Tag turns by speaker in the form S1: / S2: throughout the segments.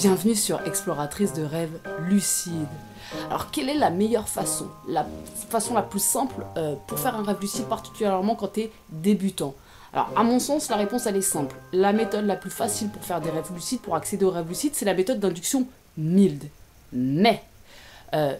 S1: Bienvenue sur Exploratrice de rêves lucides. Alors quelle est la meilleure façon, la façon la plus simple pour faire un rêve lucide, particulièrement quand tu es débutant? Alors à mon sens, la réponse elle est simple. La méthode la plus facile pour faire des rêves lucides, pour accéder aux rêves lucides, c'est la méthode d'induction Mild. Mais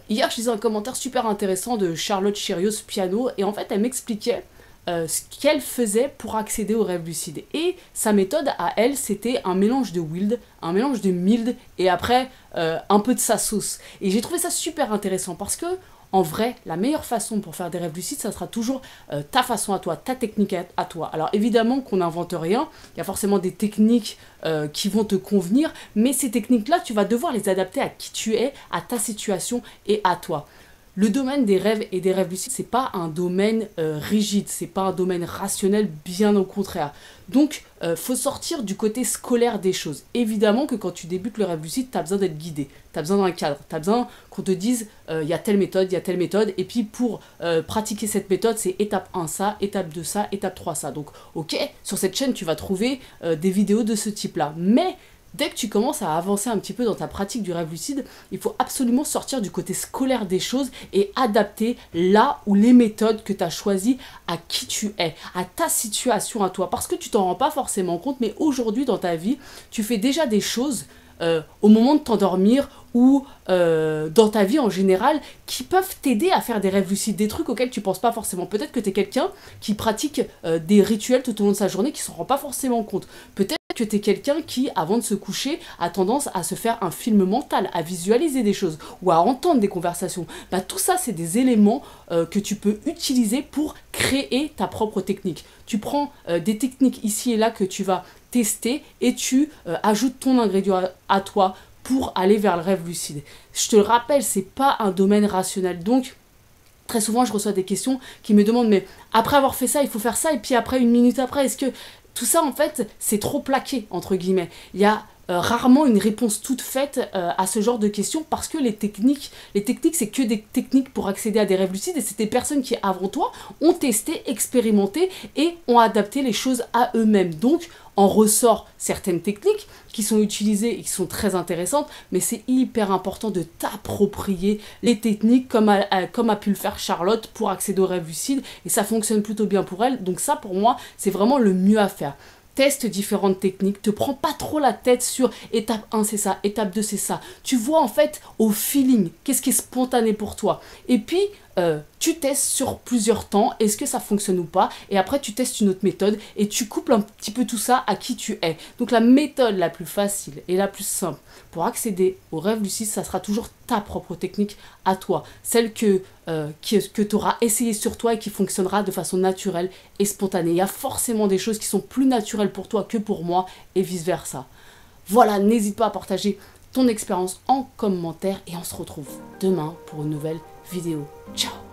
S1: hier je lisais un commentaire super intéressant de Charlotte Chirios Piano et en fait elle m'expliquait ce qu'elle faisait pour accéder aux rêves lucides. Et sa méthode à elle, c'était un mélange de Wild, un mélange de Mild et après un peu de sa sauce. Et j'ai trouvé ça super intéressant parce que en vrai, la meilleure façon pour faire des rêves lucides, ça sera toujours ta façon à toi, ta technique à toi. Alors évidemment qu'on n'invente rien, il y a forcément des techniques qui vont te convenir, mais ces techniques-là, tu vas devoir les adapter à qui tu es, à ta situation et à toi. Le domaine des rêves et des rêves lucides, c'est pas un domaine rigide, c'est pas un domaine rationnel, bien au contraire. Donc, faut sortir du côté scolaire des choses. Évidemment que quand tu débutes le rêve lucide, tu as besoin d'être guidé, tu as besoin d'un cadre, tu as besoin qu'on te dise il y a telle méthode, il y a telle méthode, et puis pour pratiquer cette méthode, c'est étape 1 ça, étape 2 ça, étape 3 ça. Donc, ok, sur cette chaîne, tu vas trouver des vidéos de ce type-là, mais dès que tu commences à avancer un petit peu dans ta pratique du rêve lucide, il faut absolument sortir du côté scolaire des choses et adapter là où les méthodes que tu as choisies à qui tu es, à ta situation à toi. Parce que tu t'en rends pas forcément compte, mais aujourd'hui dans ta vie, tu fais déjà des choses au moment de t'endormir ou dans ta vie en général qui peuvent t'aider à faire des rêves lucides, des trucs auxquels tu penses pas forcément. Peut-être que tu es quelqu'un qui pratique des rituels tout au long de sa journée qui s'en rend pas forcément compte. Peut-être que tu es quelqu'un qui, avant de se coucher, a tendance à se faire un film mental, à visualiser des choses ou à entendre des conversations. Bah, tout ça, c'est des éléments que tu peux utiliser pour créer ta propre technique. Tu prends des techniques ici et là que tu vas tester et tu ajoutes ton ingrédient à toi pour aller vers le rêve lucide. Je te le rappelle, c'est pas un domaine rationnel. Donc, très souvent, je reçois des questions qui me demandent, mais après avoir fait ça, il faut faire ça, et puis après, une minute après, est-ce que... Tout ça, en fait, c'est trop plaqué, entre guillemets. Il y a rarement une réponse toute faite à ce genre de questions parce que les techniques, c'est que des techniques pour accéder à des rêves lucides et c'est des personnes qui, avant toi, ont testé, expérimenté et ont adapté les choses à eux-mêmes. Donc, en ressort certaines techniques qui sont utilisées et qui sont très intéressantes, mais c'est hyper important de t'approprier les techniques comme a pu le faire Charlotte pour accéder aux rêves lucides et ça fonctionne plutôt bien pour elle. Donc ça, pour moi, c'est vraiment le mieux à faire. Teste différentes techniques, te prends pas trop la tête sur étape 1 c'est ça, étape 2 c'est ça. Tu vois en fait au feeling, qu'est-ce qui est spontané pour toi. Et puis tu testes sur plusieurs temps, est-ce que ça fonctionne ou pas. Et après tu testes une autre méthode et tu couples un petit peu tout ça à qui tu es. Donc la méthode la plus facile et la plus simple pour accéder au rêve lucide, ça sera toujours ta propre technique à toi. Celle que tu auras essayé sur toi et qui fonctionnera de façon naturelle et spontanée. Il y a forcément des choses qui sont plus naturelles pour toi que pour moi et vice versa. Voilà, n'hésite pas à partager ton expérience en commentaire et on se retrouve demain pour une nouvelle vidéo. Ciao!